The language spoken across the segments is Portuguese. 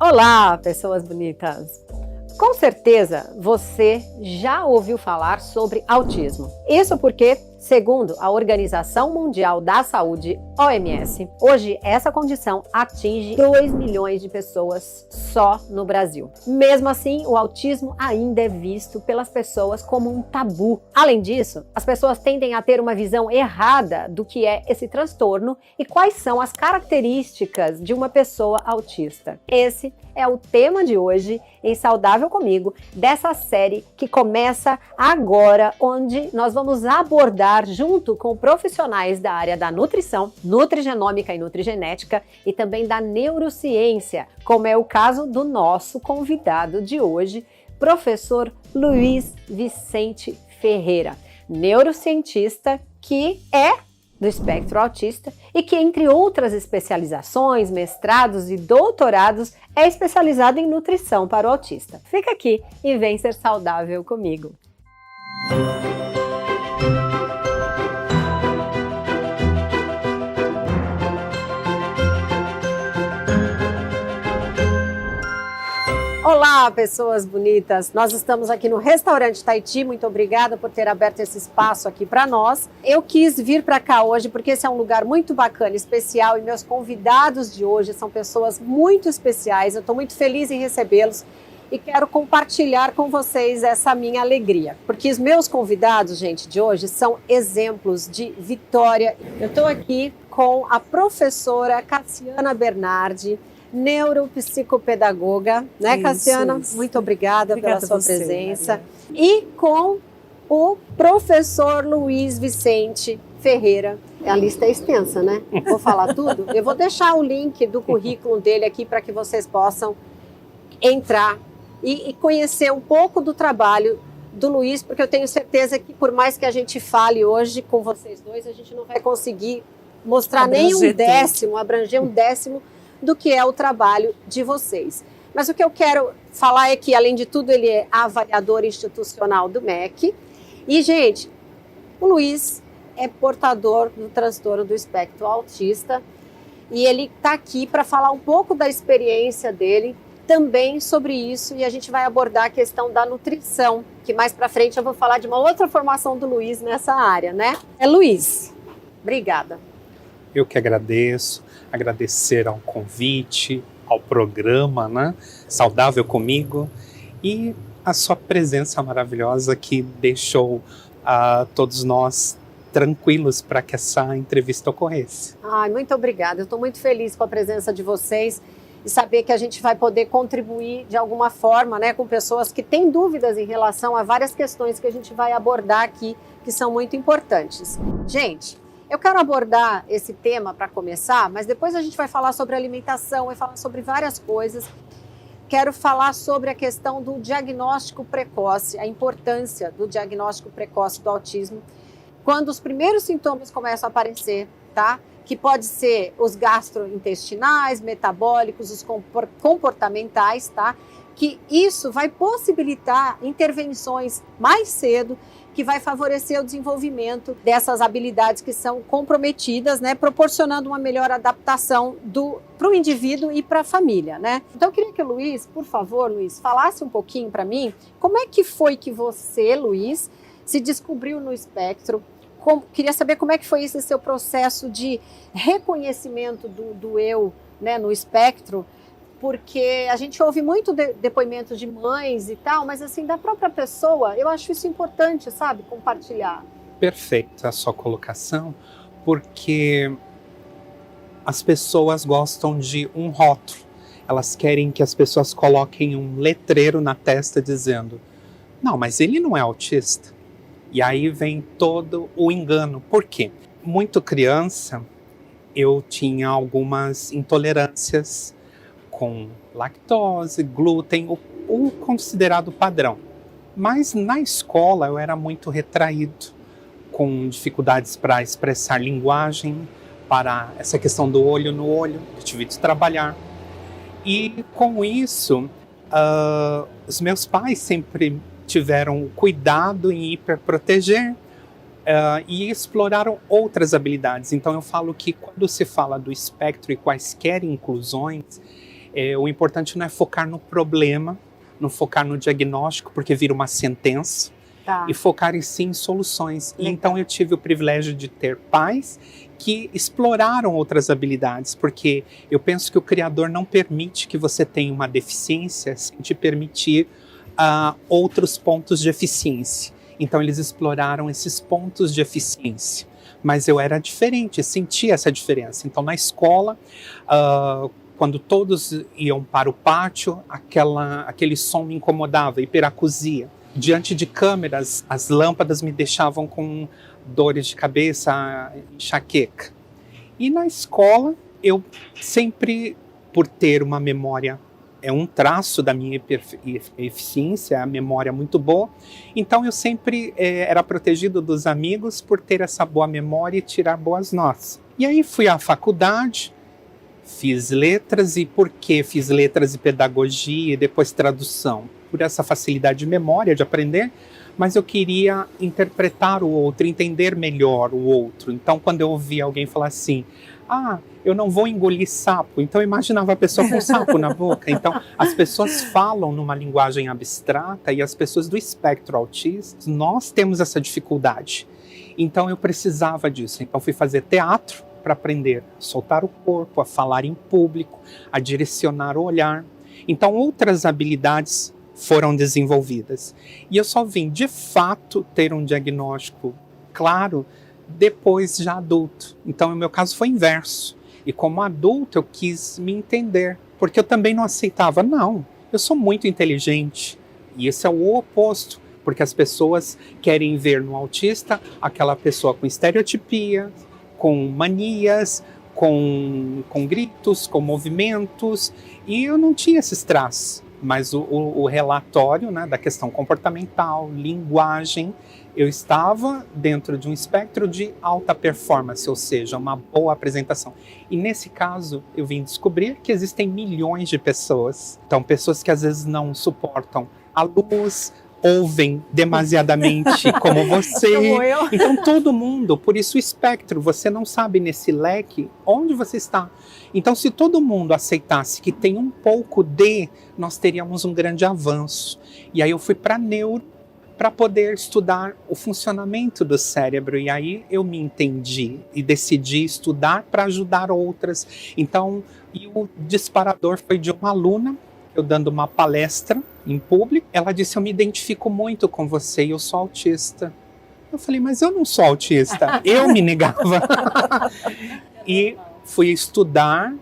Olá, pessoas bonitas! Com certeza você já ouviu falar sobre autismo. Isso porque, segundo a Organização Mundial da Saúde, OMS, hoje essa condição atinge 2 milhões de pessoas só no Brasil. Mesmo assim, o autismo ainda é visto pelas pessoas como um tabu. Além disso, as pessoas tendem a ter uma visão errada do que é esse transtorno e quais são as características de uma pessoa autista. Esse é o tema de hoje em Saudável Comigo, dessa série que começa agora, onde nós vamos abordar junto com profissionais da área da nutrição, nutrigenômica e nutrigenética e também da neurociência, como é o caso do nosso convidado de hoje, professor Luiz Vicente Ferreira, neurocientista que é do espectro autista e que, entre outras especializações, mestrados e doutorados, é especializado em nutrição para o autista. Fica aqui e vem ser saudável comigo. Olá, pessoas bonitas! Nós estamos aqui no Restaurante Tahiti. Muito obrigada por ter aberto esse espaço aqui para nós. Eu quis vir para cá hoje porque esse é um lugar muito bacana, especial, e meus convidados de hoje são pessoas muito especiais. Eu estou muito feliz em recebê-los e quero compartilhar com vocês essa minha alegria. Porque os meus convidados, gente, de hoje são exemplos de vitória. Eu estou aqui com a professora Cassiana Bernardi, neuropsicopedagoga, né, Cassiana? Isso. Muito obrigada pela sua presença. E com o professor Luiz Vicente Ferreira. A lista é extensa, né? Vou falar tudo. Eu vou deixar o link do currículo dele aqui para que vocês possam entrar e conhecer um pouco do trabalho do Luiz, porque eu tenho certeza que, por mais que a gente fale hoje com vocês dois, a gente não vai conseguir mostrar nem um décimo, abranger um décimo do que é o trabalho de vocês. Mas o que eu quero falar é que, além de tudo, ele é avaliador institucional do MEC. E, gente, o Luiz é portador do transtorno do espectro autista e ele está aqui para falar um pouco da experiência dele também sobre isso, e a gente vai abordar a questão da nutrição, que mais para frente eu vou falar de uma outra formação do Luiz nessa área, né? É Luiz. Obrigada. Eu que agradeço, agradecer ao convite, ao programa, né? Saudável Comigo, e a sua presença maravilhosa que deixou todos nós tranquilos para que essa entrevista ocorresse. Ai, muito obrigada, eu estou muito feliz com a presença de vocês e saber que a gente vai poder contribuir de alguma forma, né, com pessoas que têm dúvidas em relação a várias questões que a gente vai abordar aqui, que são muito importantes. Gente, eu quero abordar esse tema para começar, mas depois a gente vai falar sobre alimentação, vai falar sobre várias coisas. Quero falar sobre a questão do diagnóstico precoce, a importância do diagnóstico precoce do autismo, quando os primeiros sintomas começam a aparecer, tá? Que pode ser os gastrointestinais, metabólicos, os comportamentais, tá? Que isso vai possibilitar intervenções mais cedo, que vai favorecer o desenvolvimento dessas habilidades que são comprometidas, né, proporcionando uma melhor adaptação para o indivíduo e para a família, né? Então eu queria que o Luiz, por favor, Luiz, falasse um pouquinho para mim como é que foi que você, Luiz, se descobriu no espectro. Queria saber como é que foi esse seu processo de reconhecimento do eu, né, no espectro, porque a gente ouve muito depoimentos de mães e tal, mas assim, da própria pessoa, eu acho isso importante, sabe, compartilhar. Perfeita a sua colocação, porque as pessoas gostam de um rótulo. Elas querem que as pessoas coloquem um letreiro na testa dizendo: não, mas ele não é autista. E aí vem todo o engano. Por quê? Muito criança, eu tinha algumas intolerâncias com lactose, glúten, o considerado padrão. Mas na escola eu era muito retraído, com dificuldades para expressar linguagem, para essa questão do olho no olho, eu tive de trabalhar. E com isso, os meus pais sempre tiveram o cuidado em hiperproteger e exploraram outras habilidades. Então eu falo que quando se fala do espectro e quaisquer inclusões, O importante não é focar no problema, não focar no diagnóstico, porque vira uma sentença, Tá. e focar em sim em soluções. Legal. Então eu tive o privilégio de ter pais que exploraram outras habilidades, porque eu penso que o Criador não permite que você tenha uma deficiência sem te permitir outros pontos de eficiência. Então eles exploraram esses pontos de eficiência. Mas eu era diferente, eu sentia essa diferença. Então na escola, quando todos iam para o pátio, aquele som me incomodava, hiperacusia. Diante de câmeras, as lâmpadas me deixavam com dores de cabeça, enxaqueca. E na escola, eu sempre, por ter uma memória, um traço da minha eficiência, a memória muito boa, então eu sempre era protegido dos amigos por ter essa boa memória e tirar boas notas. E aí fui à faculdade, fiz letras, e por que fiz letras e pedagogia e depois tradução? Por essa facilidade de memória, de aprender, mas eu queria interpretar o outro, entender melhor o outro. Então, quando eu ouvia alguém falar assim, eu não vou engolir sapo, então eu imaginava a pessoa com sapo na boca. Então, as pessoas falam numa linguagem abstrata e as pessoas do espectro autista, nós temos essa dificuldade. Então, eu precisava disso. Então, fui fazer teatro para aprender a soltar o corpo, a falar em público, a direcionar o olhar. Então, outras habilidades foram desenvolvidas. E eu só vim, de fato, ter um diagnóstico claro depois já adulto. Então, no meu caso, foi inverso. E como adulto, eu quis me entender. Porque eu também não aceitava, não, eu sou muito inteligente. E esse é o oposto. Porque as pessoas querem ver no autista aquela pessoa com estereotipia, com manias, com gritos, com movimentos. E eu não tinha esses traços. Mas o relatório, né, da questão comportamental, linguagem, eu estava dentro de um espectro de alta performance, ou seja, uma boa apresentação. E nesse caso, eu vim descobrir que existem milhões de pessoas. Então, pessoas que às vezes não suportam a luz, ouvem demasiadamente como você. Como eu. Então, todo mundo, por isso o espectro, você não sabe nesse leque onde você está. Então, se todo mundo aceitasse que tem um pouco de, nós teríamos um grande avanço. E aí eu fui para neuro para poder estudar o funcionamento do cérebro. E aí eu me entendi e decidi estudar para ajudar outras. Então, e o disparador foi de uma aluna, eu dando uma palestra em público. Ela disse, eu me identifico muito com você e eu sou autista. Eu falei, mas eu não sou autista. Eu me negava. E fui estudar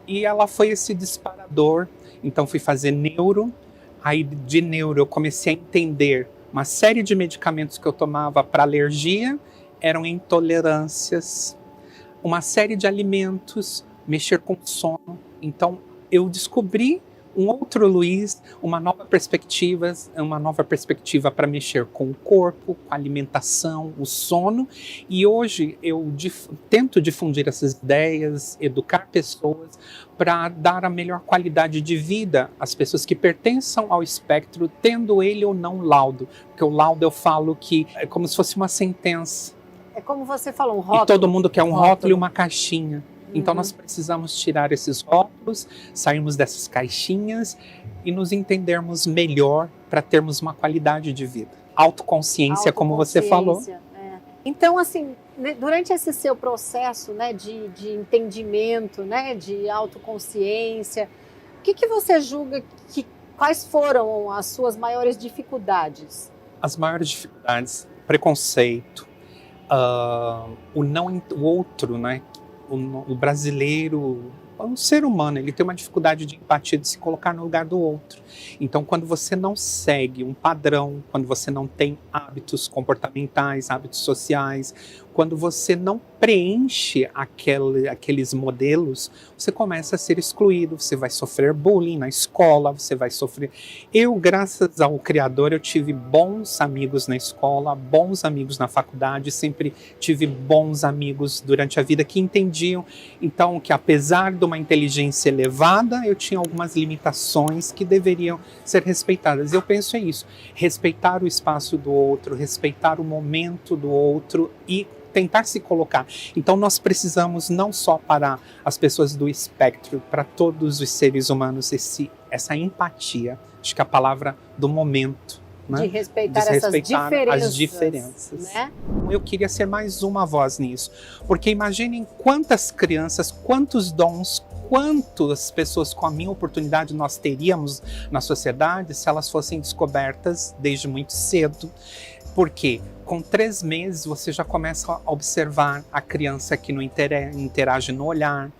e ela foi esse disparador. Então fui fazer neuro. Aí de neuro eu comecei a entender uma série de medicamentos que eu tomava para alergia eram intolerâncias. Uma série de alimentos, mexer com sono. Então eu descobri um outro Luiz, uma nova perspectiva para mexer com o corpo, com a alimentação, o sono. E hoje eu tento difundir essas ideias, educar pessoas para dar a melhor qualidade de vida às pessoas que pertençam ao espectro, tendo ele ou não laudo. Porque o laudo eu falo que é como se fosse uma sentença. É como você falou, um rótulo. E todo mundo quer um rótulo e uma caixinha. Então nós precisamos tirar esses rótulos, sairmos dessas caixinhas e nos entendermos melhor para termos uma qualidade de vida. Autoconsciência, como você falou. É. Então, assim, durante esse seu processo, né, de entendimento, né, de autoconsciência, o que você julga quais foram as suas maiores dificuldades? As maiores dificuldades, preconceito, o outro, né? O brasileiro, o ser humano, ele tem uma dificuldade de empatia, de se colocar no lugar do outro. Então, quando você não segue um padrão, quando você não tem hábitos comportamentais, hábitos sociais, quando você não preenche aqueles modelos, você começa a ser excluído, você vai sofrer bullying na escola, você vai sofrer... Eu, graças ao Criador, eu tive bons amigos na escola, bons amigos na faculdade, sempre tive bons amigos durante a vida que entendiam, então, que apesar de uma inteligência elevada, eu tinha algumas limitações que deveriam ser respeitadas. Eu penso isso, respeitar o espaço do outro, respeitar o momento do outro, e tentar se colocar. Então nós precisamos não só para as pessoas do espectro, para todos os seres humanos, essa empatia. Acho que é a palavra do momento. Né? De respeitar essas diferenças. Né? Eu queria ser mais uma voz nisso, porque imaginem quantas crianças, quantos dons, quantas pessoas com a minha oportunidade nós teríamos na sociedade se elas fossem descobertas desde muito cedo. Porque com 3 meses você já começa a observar a criança que não interage no olhar,